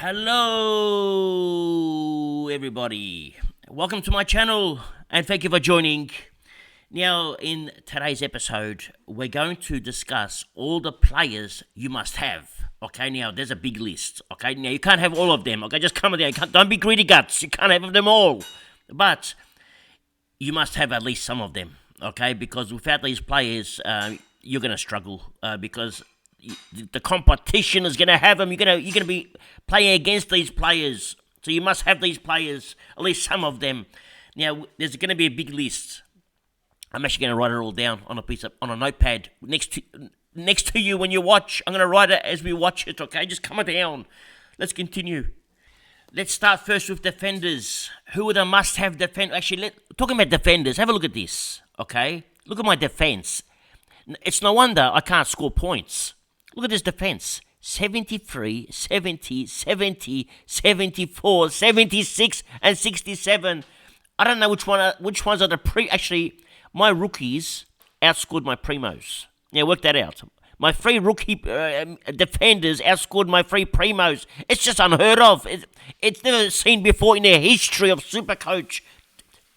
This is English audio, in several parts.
Hello, everybody. Welcome to my channel, and thank you for joining. Now, in today's episode, we're going to discuss all the players you must have. Okay, now there's a big list. Okay, now you can't have all of them. Okay, just come there. Don't be greedy guts. You can't have them all, but you must have at least some of them. Okay, because without these players, you're going to struggle because the competition is going to have them. You're going to be playing against these players, so you must have these players, at least some of them. Now, there's going to be a big list. I'm actually going to write it all down on a notepad next to you when you watch. I'm going to write it as we watch it. Okay, just come down. Let's continue. Let's start first with defenders. Who are the must-have defenders? Actually, talking about defenders, have a look at this. Okay, look at my defense. It's no wonder I can't score points. Look at this defense. 73, 70, 70, 74, 76, and 67. I don't know which ones are the Actually, my rookies outscored my primos. Now, work that out. My three rookie defenders outscored my three primos. It's just unheard of. It's never seen before in the history of Supercoach.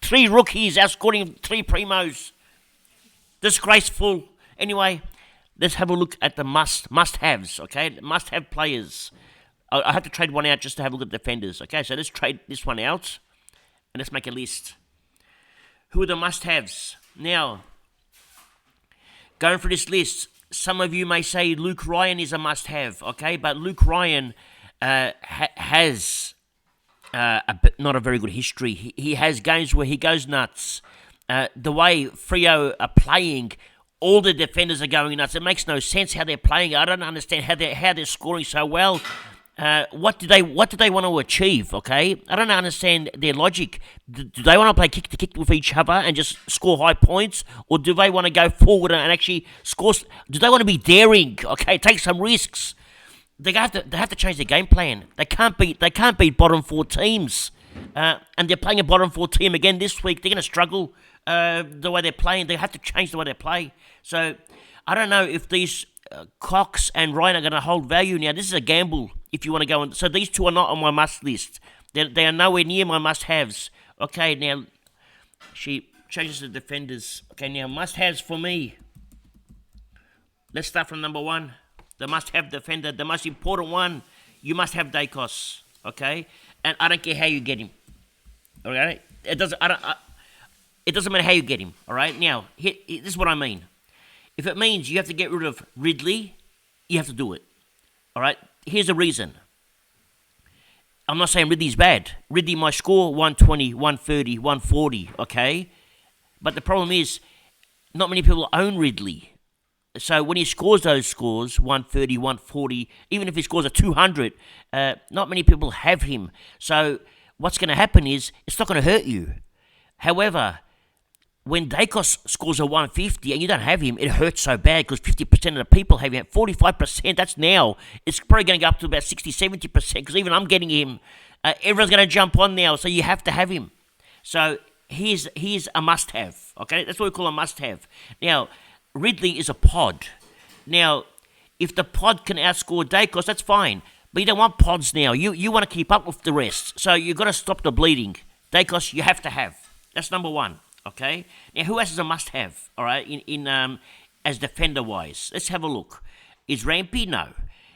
Three rookies outscoring three primos. Disgraceful. Anyway, let's have a look at the must-haves, okay? Must-have players. I have to trade one out just to have a look at defenders, okay? So let's trade this one out, and let's make a list. Who are the must-haves? Now, going through this list, some of you may say Luke Ryan is a must-have, okay? But Luke Ryan has not a very good history. He has games where he goes nuts. The way Freo are playing, all the defenders are going nuts. It makes no sense how they're playing. I don't understand how they're scoring so well. What do they want to achieve? Okay, I don't understand their logic. Do they want to play kick to kick with each other and just score high points, or do they want to go forward and actually score? Do they want to be daring? Okay, take some risks. They have to change their game plan. They can't beat bottom four teams, and they're playing a bottom four team again this week. They're going to struggle. The way they're playing, they have to change the way they play. So, I don't know if these Cox and Ryan are going to hold value now. This is a gamble if you want to go on. So, these two are not on my must list. They are nowhere near my must-haves. Okay, now, she changes the defenders. Okay, now, must-haves for me. Let's start from number one. The must-have defender, the most important one, you must have Dacos. Okay? And I don't care how you get him. Okay? It doesn't matter how you get him, all right? Now, this is what I mean. If it means you have to get rid of Ridley, you have to do it, all right? Here's the reason. I'm not saying Ridley's bad. Ridley might score 120, 130, 140, okay? But the problem is, not many people own Ridley. So when he scores those scores, 130, 140, even if he scores a 200, not many people have him. So what's going to happen is, it's not going to hurt you. However, when Dacos scores a 150 and you don't have him, it hurts so bad because 50% of the people have him. 45%, that's now. It's probably going to go up to about 60, 70% because even I'm getting him. Everyone's going to jump on now, so you have to have him. So he's a must-have, okay? That's what we call a must-have. Now, Ridley is a pod. Now, if the pod can outscore Dacos, that's fine. But you don't want pods now. You want to keep up with the rest. So you've got to stop the bleeding. Dacos, you have to have. That's number one. Okay. Now, who else is a must-have? All right. As defender-wise, let's have a look. Is Rampy? No.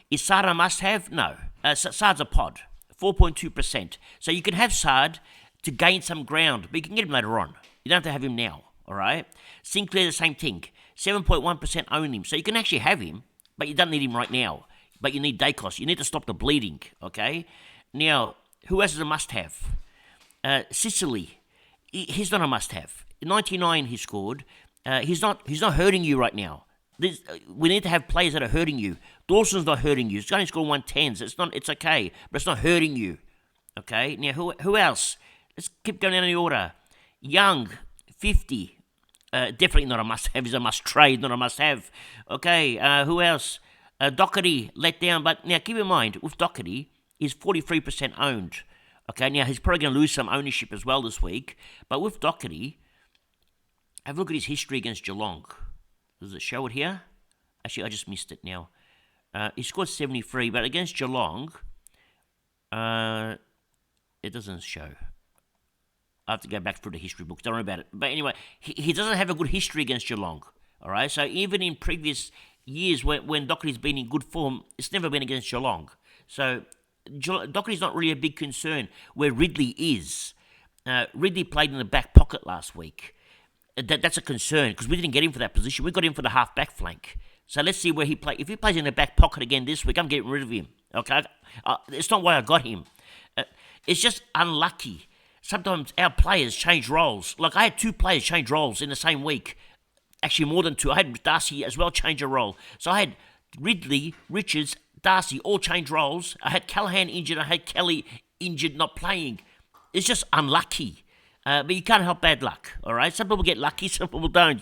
Is Sard a must-have? No. Sard's a pod, 4.2%. So you can have Sard to gain some ground, but you can get him later on. You don't have to have him now. All right. Sinclair, the same thing. 7.1% own him, so you can actually have him, but you don't need him right now. But you need Dacos. You need to stop the bleeding. Okay. Now, who else is a must-have? Sicily. He's not a must-have. 99 he scored. He's not hurting you right now. We need to have players that are hurting you. Dawson's not hurting you. He's only scored 110s. It's okay, but it's not hurting you. Okay. Now who else? Let's keep going down in the order. Young, 50. Definitely not a must-have. He's a must-trade, not a must-have. Okay. Who else? Doherty let down, but now keep in mind with Doherty, he's 43% owned. Okay, now he's probably going to lose some ownership as well this week. But with Doherty, have a look at his history against Geelong. Does it show it here? Actually, I just missed it now. He scored 73, but against Geelong, It doesn't show. I have to go back through the history books. Don't worry about it. But anyway, he doesn't have a good history against Geelong. All right. So even in previous years when Dockery's been in good form, it's never been against Geelong. So Dockery's not really a big concern. Where Ridley is, Ridley played in the back pocket last week. That's a concern because we didn't get him for that position. We got him for the half back flank. So let's see where he plays. If he plays in the back pocket again this week, I'm getting rid of him. Okay, it's not why I got him. It's just unlucky. Sometimes our players change roles. Like I had 2 players change roles in the same week. Actually, more than 2. I had Darcy as well change a role. So I had Ridley, Richards, Darcy all change roles. I had Callahan injured. I had Kelly injured, not playing. It's just unlucky. But you can't help bad luck, all right? Some people get lucky, some people don't,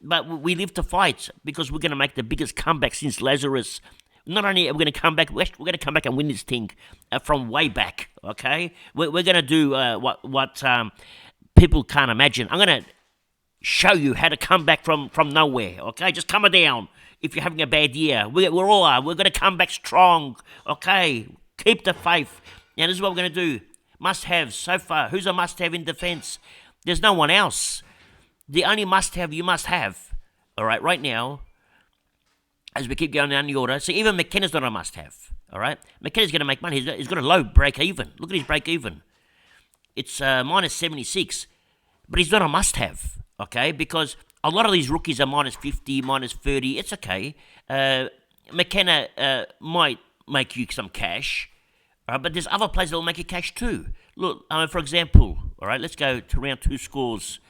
But we live to fight because we're going to make the biggest comeback since Lazarus. Not only are we going to come back, we're going to come back and win this thing from way back, okay? We're going to do what people can't imagine. I'm going to show you how to come back from nowhere, okay? Just come down if you're having a bad year. We're going to come back strong, okay? Keep the faith. Now, this is what we're going to do. Must-have so far. Who's a must-have in defence? There's no one else. The only must-have you must have, all right, right now, as we keep going down the order. So even McKenna's not a must-have, all right? McKenna's going to make money. He's got a low break-even. Look at his break-even. It's minus 76, but he's not a must-have, okay? Because a lot of these rookies are minus 50, minus 30. It's okay. McKenna might make you some cash, all right? But there's other players that will make you cash too. Look, for example, all right, let's go to round 2 scores.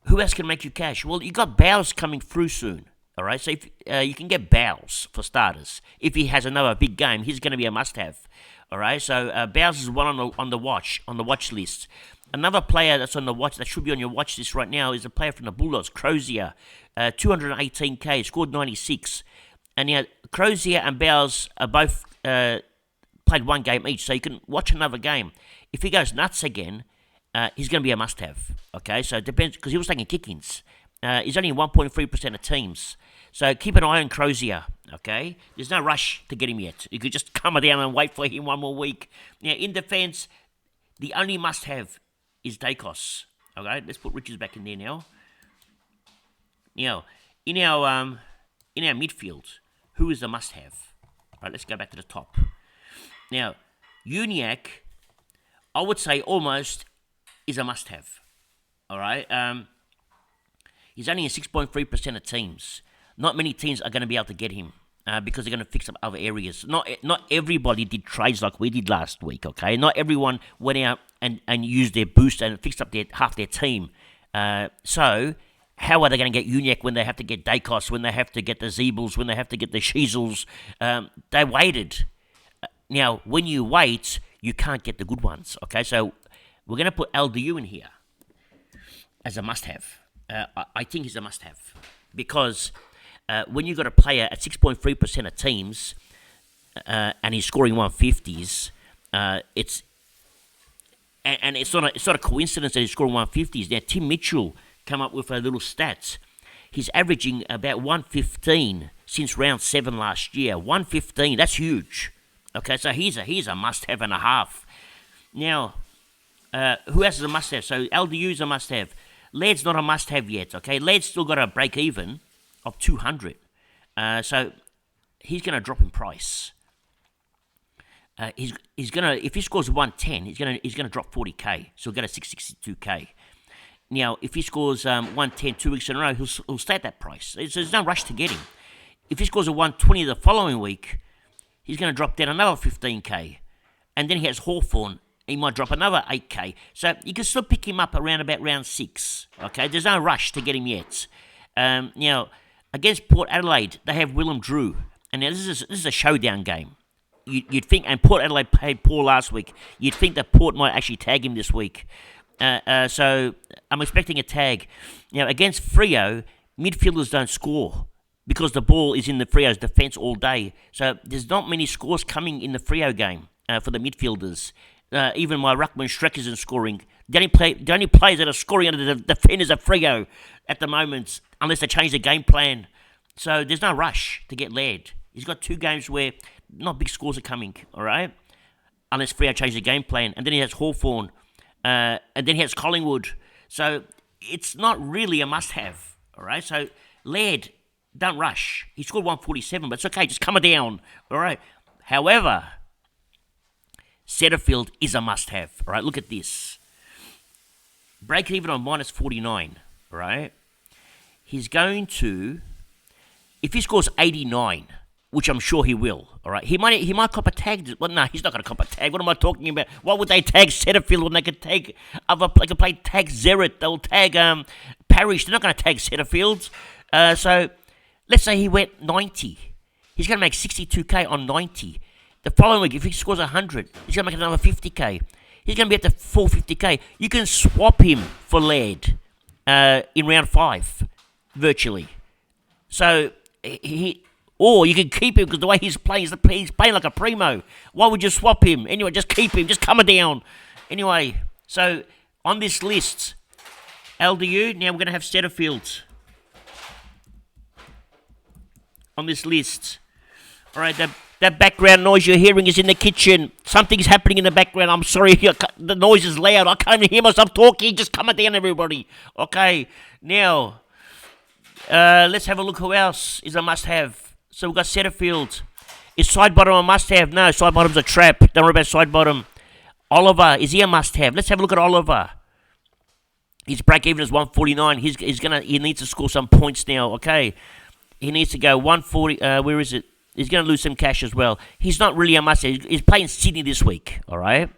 Who else can make you cash? Well, you got Bowers coming through soon. All right, so if you can get Bowles for starters. If he has another big game, he's going to be a must-have. All right, so Bowles is one on the watch list. Another player that's on the watch that should be on your watch list right now is a player from the Bulldogs, Crozier, 218k, scored 96. And now Crozier and Bowles are both played 1 game each, so you can watch another game. If he goes nuts again, he's going to be a must-have. Okay, so it depends because he was taking kick-ins. He's only 1.3% of teams. So keep an eye on Crozier, okay? There's no rush to get him yet. You could just come down and wait for him 1 more week. Now, in defence, the only must-have is Dacos. Okay, let's put Richards back in there now. Now, in our midfield, who is the must-have? All right, let's go back to the top. Now, Uniac, I would say almost is a must-have. All right, he's only in 6.3% of teams. Not many teams are going to be able to get him because they're going to fix up other areas. Not everybody did trades like we did last week, okay? Not everyone went out and used their boost and fixed up half their team. So how are they going to get Uniac when they have to get Dacos, when they have to get the Zeebles, when they have to get the Sheezels? They waited. Now, when you wait, you can't get the good ones, okay? So we're going to put LDU in here as a must-have. I think he's a must-have because when you've got a player at 6.3% of teams and he's scoring 150s, it's not a coincidence that he's scoring 150s. Now, Tim Mitchell come up with a little stats. He's averaging about 115 since round 7 last year. 115, that's huge. Okay, so he's a must-have and a half. Now, who else is a must-have? So LDU's a must-have. Laird's not a must-have yet, okay? Laird's still got a break-even of 200. So he's going to drop in price. He's going to, if he scores 110, he's going to drop 40k. So he'll get a 662k. Now, if he scores 110 2 weeks in a row, he'll stay at that price. So there's no rush to get him. If he scores a 120 the following week, he's going to drop down another 15k. And then he has Hawthorn. He might drop another 8k. So you can still pick him up around about round 6. Okay, there's no rush to get him yet. Now, against Port Adelaide, they have Willem Drew. And now this is a showdown game. You'd think, and Port Adelaide played poor last week. You'd think that Port might actually tag him this week. So I'm expecting a tag. Now, against Freo, midfielders don't score because the ball is in the Freo's defence all day. So there's not many scores coming in the Freo game for the midfielders. Even my Ruckman Shrek isn't scoring. The only players that are scoring under the defenders are Freo at the moment, unless they change the game plan. So there's no rush to get Laird. He's got 2 games where not big scores are coming, all right? unless Freo changes the game plan. And then he has Hawthorn, and then he has Collingwood. So it's not really a must-have, all right? So Laird, don't rush. He scored 147, but it's okay. Just come down, all right? However, Setterfield is a must-have, all right? Look at this. Break even on minus 49, all right? He's going to, if he scores 89, which I'm sure he will, all right? He might cop a tag. Well, no, he's not going to cop a tag. What am I talking about? Why would they tag Setterfield when they could tag they could play tag Zerrett? They'll tag Parrish. They're not going to tag Setterfield. So let's say he went 90. He's going to make 62K on 90. The following week, if he scores 100, he's going to make another 50K. He's going to be at the 450K. You can swap him for Laird in round 5, virtually. So or you can keep him because the way he's playing like a primo. Why would you swap him? Anyway, just keep him. Just come down. Anyway, so on this list, LDU, now we're going to have Setterfield on this list. All right, that background noise you're hearing is in the kitchen. Something's happening in the background. I'm sorry, the noise is loud. I can't hear myself talking. Just come down, everybody. Okay, now, let's have a look who else is a must-have. So we've got Setterfield. Is Sidebottom a must-have? No, Sidebottom's a trap. Don't worry about Sidebottom. Oliver, is he a must-have? Let's have a look at Oliver. His break-even is 149. He needs to score some points now, okay? He needs to go 140. Where is it? He's going to lose some cash as well. He's not really a must-have. He's playing Sydney this week, all right?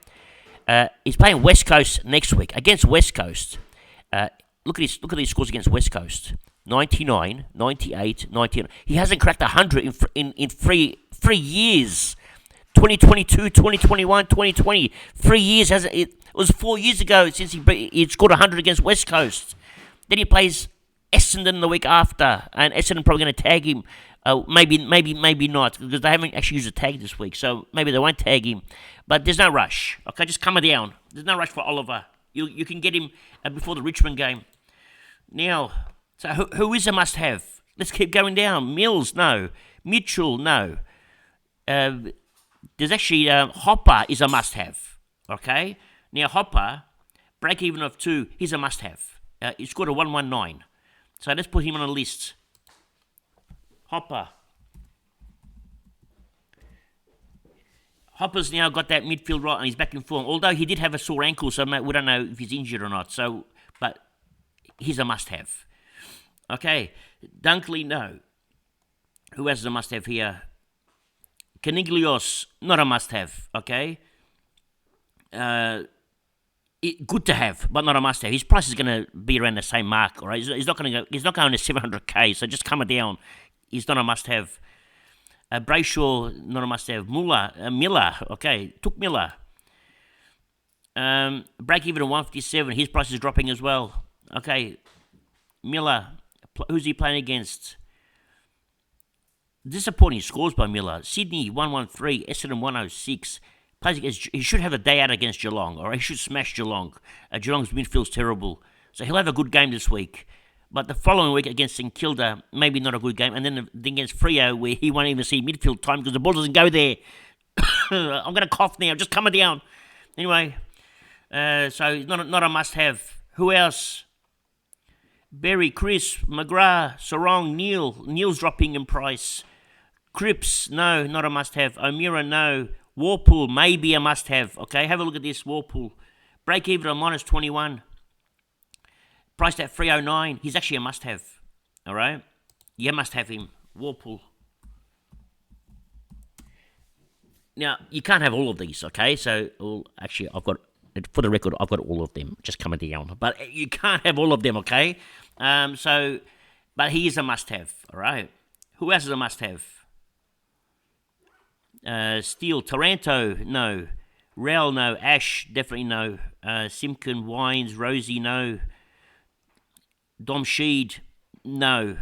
He's playing West Coast next week. Against West Coast, look at his scores against West Coast. 99, 98, 99. He hasn't cracked 100 in 3 years. 2022, 2021, 2020. 3 years. It was 4 years ago since he scored 100 against West Coast. Then he plays Essendon the week after, and Essendon probably going to tag him. Maybe not, because they haven't actually used a tag this week, so maybe they won't tag him. But there's no rush. Okay, just come down. There's no rush for Oliver. You can get him before the Richmond game. Now, so who is a must-have? Let's keep going down. Mills, no. Mitchell, no. There's actually Hopper is a must-have. Okay? Now, Hopper, break-even of 2, he's a must-have. He scored a 119. So let's put him on a list. Hopper's now got that midfield right and he's back in form. Although he did have a sore ankle, so we don't know if he's injured or not. So, but he's a must-have. Okay, Dunkley, no. Who else is a must-have here? Caniglios, not a must-have. Okay, good to have, but not a must-have. His price is going to be around the same mark. All right, he's not going to go. He's not going to 700K. So just come down. He's not a must-have. Brayshaw, not a must-have. Miller, okay, took Miller. Break even at 157. His price is dropping as well. Okay, Miller, who's he playing against? Disappointing scores by Miller. Sydney 113, Essendon 106. Plays against. He should have a day out against Geelong, or he should smash Geelong. Geelong's midfield's terrible, so he'll have a good game this week. But the following week against St Kilda, maybe not a good game. And then against Freo, where he won't even see midfield time because the ball doesn't go there. I'm going to cough now. Just come down. Anyway, so not a must-have. Who else? Berry, Chris, McGrath, Sarong, Neil. Neil's dropping in price. Cripps, no, not a must-have. O'Meara, no. Warpool, maybe a must-have. Okay, have a look at this, Warpool. Break even on minus 21. Priced at 309. He's actually a must-have. All right? You must have him. Warpool. Now, you can't have all of these, okay? So, actually, for the record, I've got all of them. Just coming down. But you can't have all of them, okay? But he is a must-have, all right? Who else is a must-have? Steele, Taranto, no. Rel, no. Ash, definitely no. Simpkin, Wines, Rosie, no. Dom Sheed, no.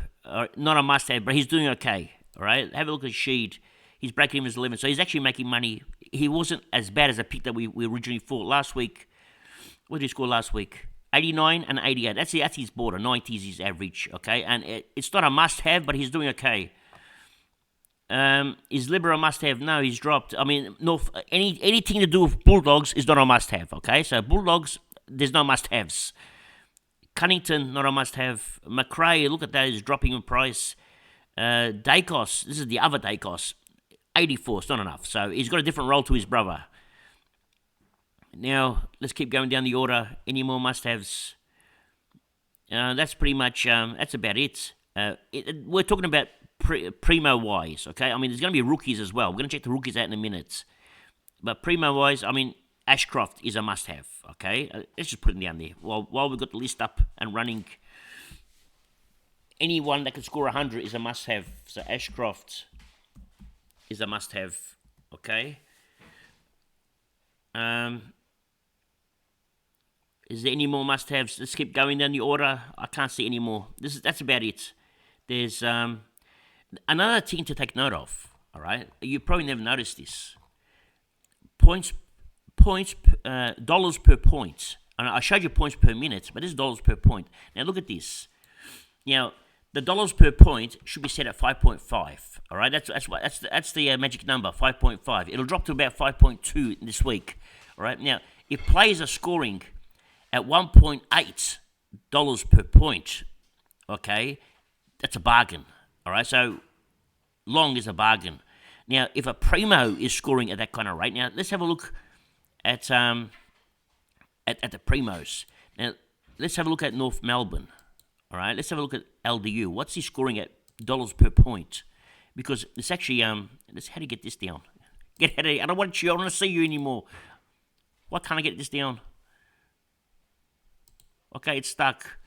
Not a must-have, but he's doing okay. All right? Have a look at Sheed. He's breaking him as 11, so he's actually making money. He wasn't as bad as a pick that we originally thought last week. What did he score last week? 89 and 88. That's his border. 90 is his average, okay? And it's not a must-have, but he's doing okay. Is Libero a must-have? No, he's dropped. I mean, anything to do with Bulldogs is not a must-have, okay? So Bulldogs, there's no must-haves. Cunnington, not a must-have. McRae, look at that, he's dropping in price. Dacos, this is the other Dacos, 84, it's not enough. So he's got a different role to his brother. Now, let's keep going down the order. Any more must-haves? That's pretty much, that's about it. We're talking about primo-wise, okay? I mean, there's going to be rookies as well. We're going to check the rookies out in a minute. But primo-wise, I mean, Ashcroft is a must-have, okay? Let's just put him down there. While we've got the list up and running, anyone that can score 100 is a must-have. So Ashcroft is a must-have, okay? Is there any more must-haves? Let's keep going down the order. I can't see any more. That's about it. There's another thing to take note of, all right? You probably never noticed this. Dollars per point. And I showed you points per minute, but this is dollars per point. Now look at this. Now the dollars per point should be set at 5.5. All right, that's the magic number, 5.5. It'll drop to about 5.2 this week. All right. Now if players are scoring at $1.8 per point, okay, that's a bargain. All right, so long is a bargain. Now, if a primo is scoring at that kind of rate, now let's have a look at the primos. Now, let's have a look at North Melbourne. All right, let's have a look at LDU. What's he scoring at dollars per point? Because it's actually how do you get this down? Get out of here. I don't want you. I don't want to see you anymore. Why can't I get this down? Okay, it's stuck.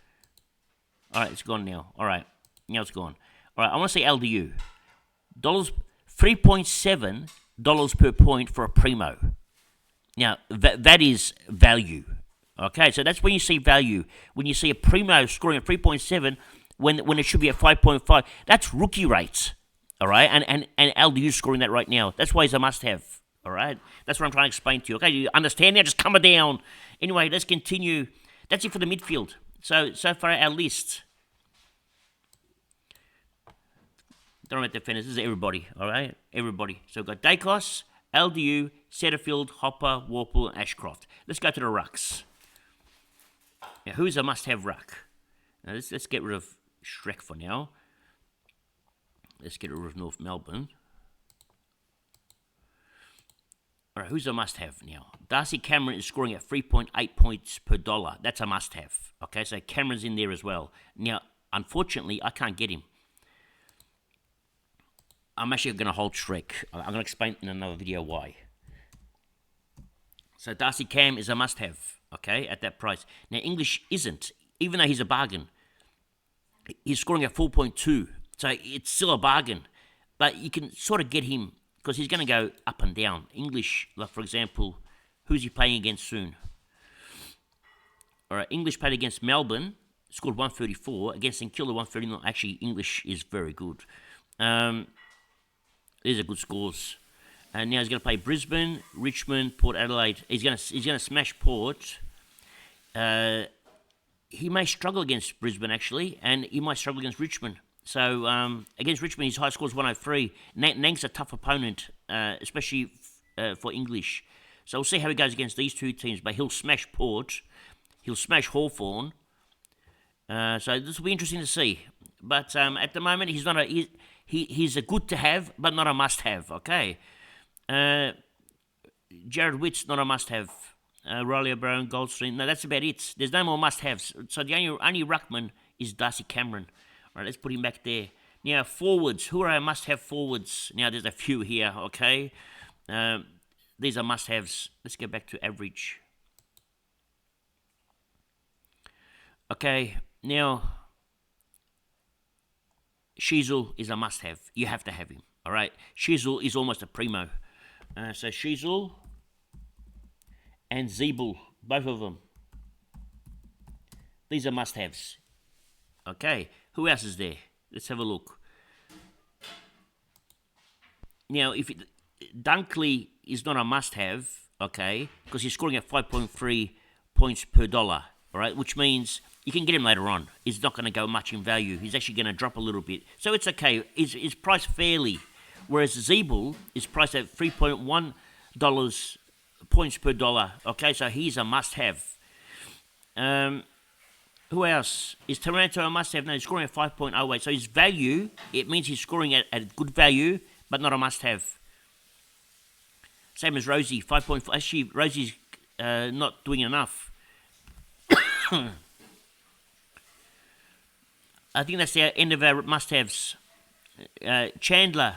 All right, it's gone now. All right, now it's gone. All right, I want to say LDU. $3.7 per point for a primo. Now, that is value. Okay, so that's when you see value. When you see a primo scoring at 3.7 when it should be at 5.5, that's rookie rates. All right, and LDU scoring that right now. That's why he's a must-have. All right, that's what I'm trying to explain to you. Okay, you understand now? Just calm it down. Anyway, let's continue. That's it for the midfield. So far our list. Don't know about defenders. This is everybody. All right, everybody. So we've got Dacos, LDU, Setterfield, Hopper, Warple, and Ashcroft. Let's go to the rucks. Now, who's a must-have ruck? Now, let's get rid of Shrek for now. Let's get rid of North Melbourne. All right, who's a must-have now? Darcy Cameron is scoring at 3.8 points per dollar. That's a must-have. Okay, so Cameron's in there as well. Now, unfortunately, I can't get him. I'm actually going to hold Shrek. I'm going to explain in another video why. So Darcy Cam is a must-have, okay, at that price. Now, English isn't, even though he's a bargain. He's scoring at 4.2, so it's still a bargain. But you can sort of get him, because he's going to go up and down. English, like for example, who's he playing against soon? All right, English played against Melbourne, scored 134. Against St Kilda, 139. Actually, English is very good. These are good scores. And now he's going to play Brisbane, Richmond, Port Adelaide. He's going to smash Port. He may struggle against Brisbane, actually, and he might struggle against Richmond. So against Richmond, his high score is 103. Nang's a tough opponent, especially for English. So we'll see how he goes against these two teams. But he'll smash Port. He'll smash Hawthorn. So this will be interesting to see. But at the moment, he's not a... He's a good to have, but not a must have. Okay, Jared Witt's not a must have. Riley O'Brien, Goldstream. No, that's about it. There's no more must haves. So the only ruckman is Darcy Cameron. All right, let's put him back there. Now forwards. Who are our must have forwards? Now there's a few here. Okay, these are must haves. Let's go back to average. Okay, now. Sheezel is a must-have. You have to have him. All right. Sheezel is almost a primo. So Sheezel and Zeeble, both of them. These are must-haves. Okay. Who else is there? Let's have a look. Now, Dunkley is not a must-have, okay, because he's scoring at 5.3 points per dollar. All right, which means you can get him later on. He's not going to go much in value. He's actually going to drop a little bit. So it's okay. He's priced fairly. whereas Zeeble is priced at $3.1 points per dollar. Okay, so he's a must-have. Who else? Is Taranto a must-have? No, he's scoring at 5.08. So his value, it means he's scoring at good value, but not a must-have. Same as Rosie, 5.4. Actually, Rosie's not doing enough. I think that's the end of our must-haves. Chandler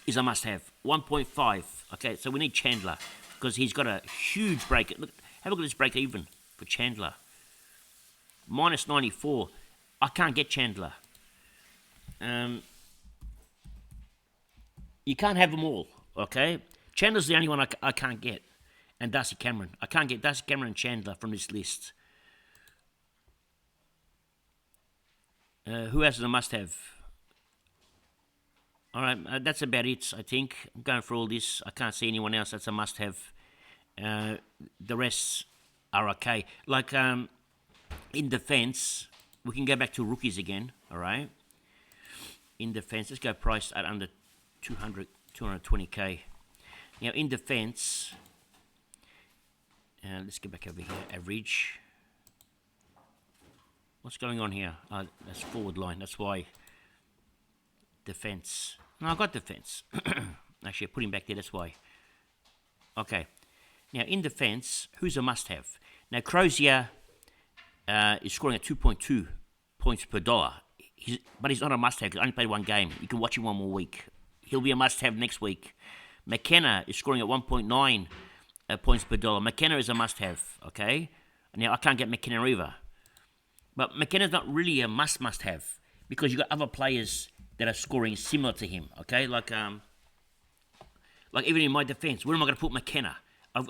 is a must-have, 1.5. Okay, so we need Chandler because he's got a huge break. Look, have a look at this break even for Chandler. Minus 94. I can't get Chandler. You can't have them all, okay? Chandler's the only one I can't get. And Darcy Cameron. I can't get Darcy Cameron and Chandler from this list. Who else is a must-have? All right, that's about it, I think. I'm going for all this. I can't see anyone else that's a must-have. The rest are okay. Like, in defense, we can go back to rookies again, all right? In defense, let's go price at under 220K. Now, in defense, let's get back over here, average. What's going on here? That's forward line, that's why. Defense. No, I got defense. Actually, I put him back there, that's why. Okay. Now, in defense, who's a must-have? Now, Crozier is scoring at 2.2 points per dollar. But he's not a must-have because I only played one game. You can watch him one more week. He'll be a must-have next week. McKenna is scoring at 1.9 points per dollar. McKenna is a must-have, okay? Now, I can't get McKenna either. But McKenna's not really a must-have because you've got other players that are scoring similar to him, okay? Like even in my defense, where am I going to put McKenna? I've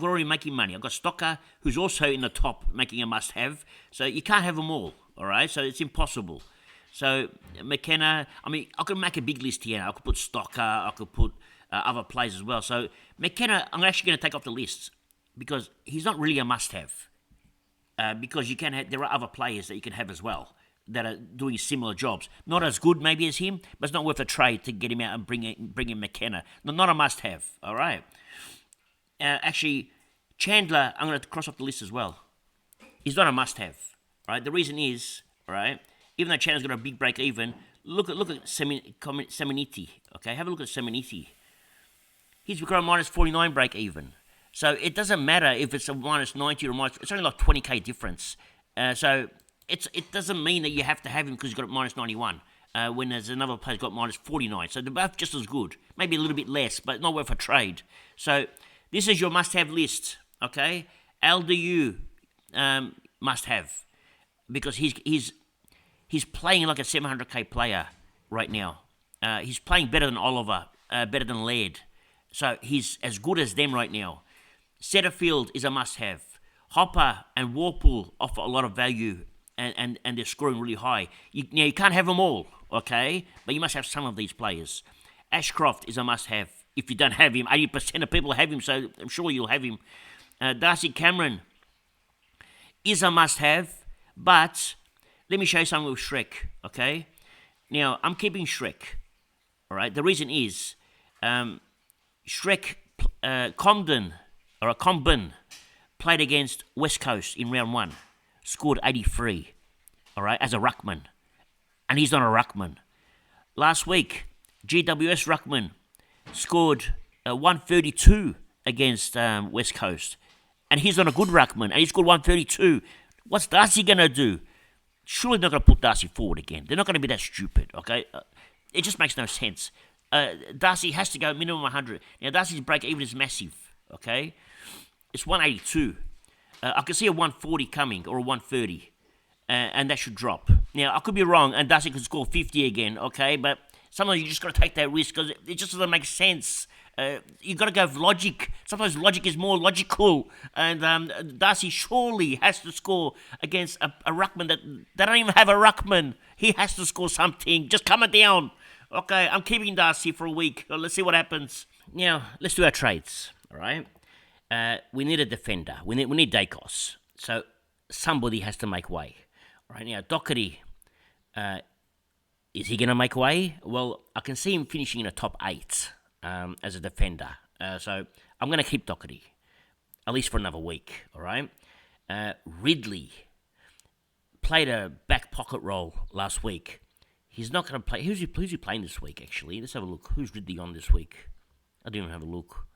already making money. I've got Stocker, who's also in the top, making a must-have. So you can't have them all, all right? So it's impossible. So McKenna, I mean, I could make a big list here. I could put Stocker. I could put other players as well. So McKenna, I'm actually going to take off the list because he's not really a must-have. Because you can have, there are other players that you can have as well that are doing similar jobs. Not as good maybe as him, but it's not worth a trade to get him out and bring in McKenna. Not a must-have, all right? Actually, Chandler, I'm going to cross off the list as well. He's not a must-have, right? The reason is, right, even though Chandler's got a big break even, look at Seminiti, okay? Have a look at Seminiti. He's got a minus 49 break even. So it doesn't matter if it's a minus 90 or minus, it's only like 20K difference. So it doesn't mean that you have to have him because he's got a minus 91. When there's another player's got minus 49. So they're both just as good. Maybe a little bit less, but not worth a trade. So this is your must-have list, okay? LDU must-have because he's playing like a 700K player right now. He's playing better than Oliver, better than Laird. So he's as good as them right now. Setterfield is a must-have. Hopper and Warpool offer a lot of value, and they're scoring really high. You can't have them all, okay? But you must have some of these players. Ashcroft is a must-have. If you don't have him, 80% of people have him, so I'm sure you'll have him. Darcy Cameron is a must-have, but let me show you something with Shrek, okay? Now, I'm keeping Shrek, all right? The reason is Shrek Comben played against West Coast in round 1, scored 83, all right, as a ruckman, and he's not a ruckman. Last week, GWS ruckman scored 132 against West Coast, and he's not a good ruckman, and he scored 132. What's Darcy going to do? Surely they're not going to put Darcy forward again. They're not going to be that stupid, okay? It just makes no sense. Darcy has to go minimum 100. Now, Darcy's break even is massive, okay? It's 182. I can see a 140 coming, or a 130, and that should drop. Now, I could be wrong, and Darcy could score 50 again, okay? But sometimes you just got to take that risk, because it just doesn't make sense. You've got to go with logic. Sometimes logic is more logical, and Darcy surely has to score against a ruckman that they don't even have a ruckman. He has to score something. Just calm it down. Okay, I'm keeping Darcy for a week. Let's see what happens. Now, let's do our trades, all right? We need a defender. We need Dacos. So somebody has to make way. All right, now, Doherty Is he going to make way? Well, I can see him finishing in a top 8 as a defender. So I'm going to keep Doherty, at least for another week, all right? Ridley played a back pocket role last week. He's not going to play. Who's he playing this week, actually? Let's have a look. Who's Ridley on this week? I didn't even have a look.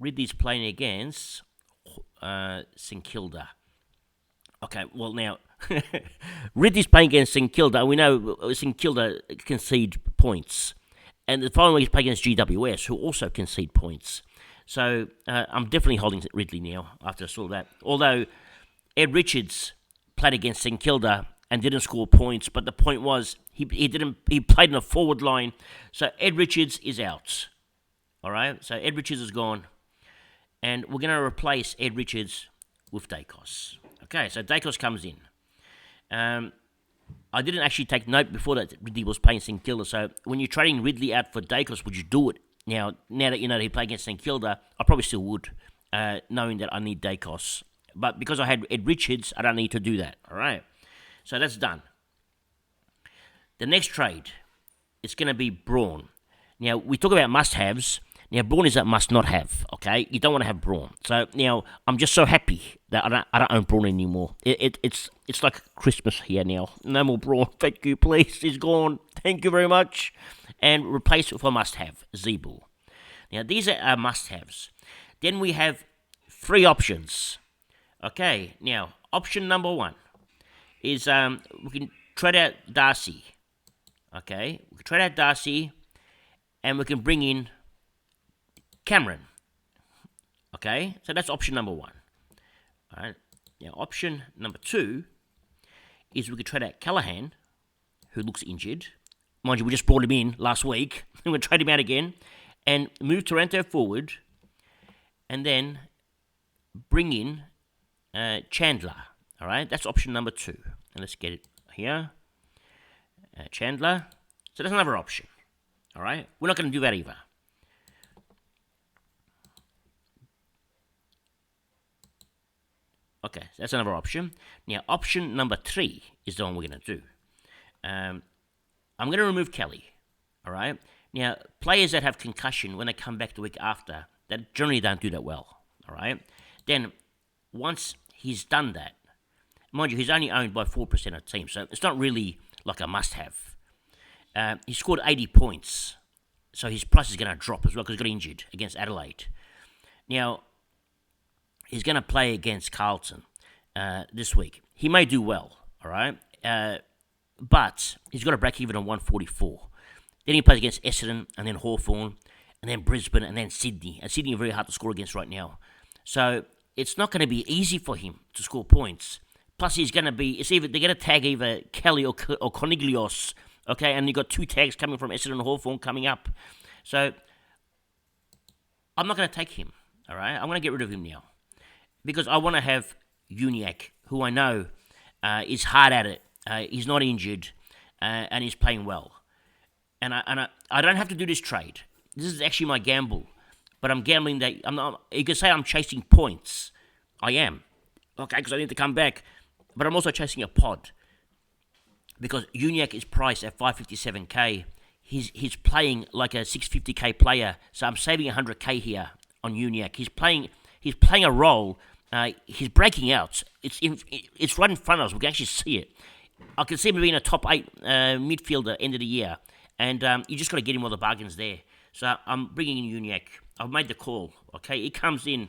Ridley's playing against St Kilda. Okay, well now, Ridley's playing against St Kilda. We know St Kilda concede points. And the following week he's playing against GWS, who also concede points. So I'm definitely holding Ridley now after I saw that. Although Ed Richards played against St Kilda and didn't score points, but the point was he played in a forward line. So Ed Richards is out. All right, so Ed Richards is gone. And we're going to replace Ed Richards with Dacos. Okay, so Dacos comes in. I didn't actually take note before that Ridley was playing St Kilda. So when you're trading Ridley out for Dacos, would you do it? Now that you know that he played against St Kilda, I probably still would, knowing that I need Dacos. But because I had Ed Richards, I don't need to do that. All right, so that's done. The next trade, it's going to be Braun. Now, we talk about must-haves. Now, Braun is a must-not-have, okay? You don't want to have Braun. So, now, I'm just so happy that I don't own Braun anymore. It's like Christmas here now. No more Braun. Thank you, please. He's gone. Thank you very much. And replace it with a must-have, Zeeble. Now, these are our must-haves. Then we have 3 options. Okay, now, option number 1 is we can trade out Darcy. Okay, we can trade out Darcy, and we can bring in Cameron. Okay, so that's option number 1. All right, now option number 2 is we could trade out Callahan, who looks injured. Mind you, we just brought him in last week. We're going to trade him out again and move Taranto forward, and then bring in Chandler. All right, that's option number 2. And let's get it here. Chandler. So that's another option. All right, we're not going to do that either. Okay, so that's another option. Now, option number 3 is the one we're going to do. I'm going to remove Kelly. All right. Now, players that have concussion when they come back the week after, that generally don't do that well. All right. Then, once he's done that, mind you, he's only owned by 4% of the team, so it's not really like a must-have. He scored 80 points, so his price is going to drop as well because he got injured against Adelaide. Now, he's going to play against Carlton this week. He may do well, all right? But he's got a break even on 144. Then he plays against Essendon and then Hawthorn and then Brisbane and then Sydney. And Sydney are very hard to score against right now. So it's not going to be easy for him to score points. Plus, he's going to be, they're going to tag either Kelly or Cornelius, okay? And you've got 2 tags coming from Essendon and Hawthorn coming up. So I'm not going to take him, all right? I'm going to get rid of him now. Because I want to have Uniac, who I know is hard at it. He's not injured, and he's playing well. And I don't have to do this trade. This is actually my gamble. But I'm gambling that I'm not. You can say I'm chasing points. I am. Okay, because I need to come back. But I'm also chasing a pod. Because Uniac is priced at 557k. He's playing like a 650k player. So I'm saving 100k here on Uniac. He's playing a role. He's breaking out. It's right in front of us. We can actually see it. I can see him being a top 8 midfielder end of the year. And you just got to get him all the bargains there. So I'm bringing in Uniac. I've made the call. Okay, he comes in.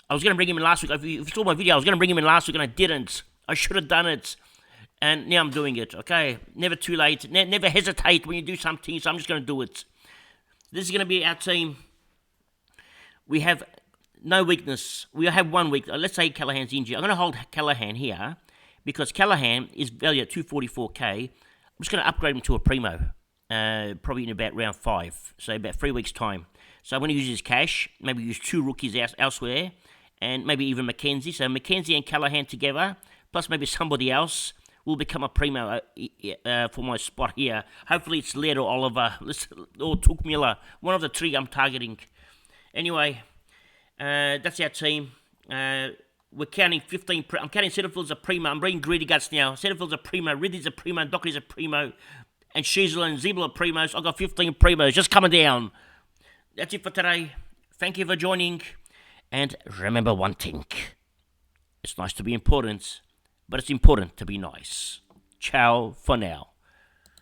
I was going to bring him in last week. If you saw my video, I was going to bring him in last week and I didn't. I should have done it. And now I'm doing it. Okay, never too late. Never hesitate when you do something. So I'm just going to do it. This is going to be our team. We have no weakness. We have 1 week. Let's say Callahan's injured. I'm going to hold Callahan here because Callahan is valued at 244k. I'm just going to upgrade him to a primo, probably in about round 5, so about 3 weeks' time. So I'm going to use his cash, maybe use 2 rookies elsewhere, and maybe even Mackenzie. So Mackenzie and Callahan together, plus maybe somebody else, will become a primo for my spot here. Hopefully it's Laird or Oliver or Tuchmiller, one of the 3 I'm targeting. Anyway, that's our team. We're counting 15. I'm counting Setterfield's a primo. I'm bringing greedy guts now. Setterfield's a primo. Ridley's a primo. Dockery's a primo. and Shiesel and Ziebler primos. I've got 15 primos just coming down. That's it for today. Thank you for joining. And remember one thing. It's nice to be important, but it's important to be nice. Ciao for now.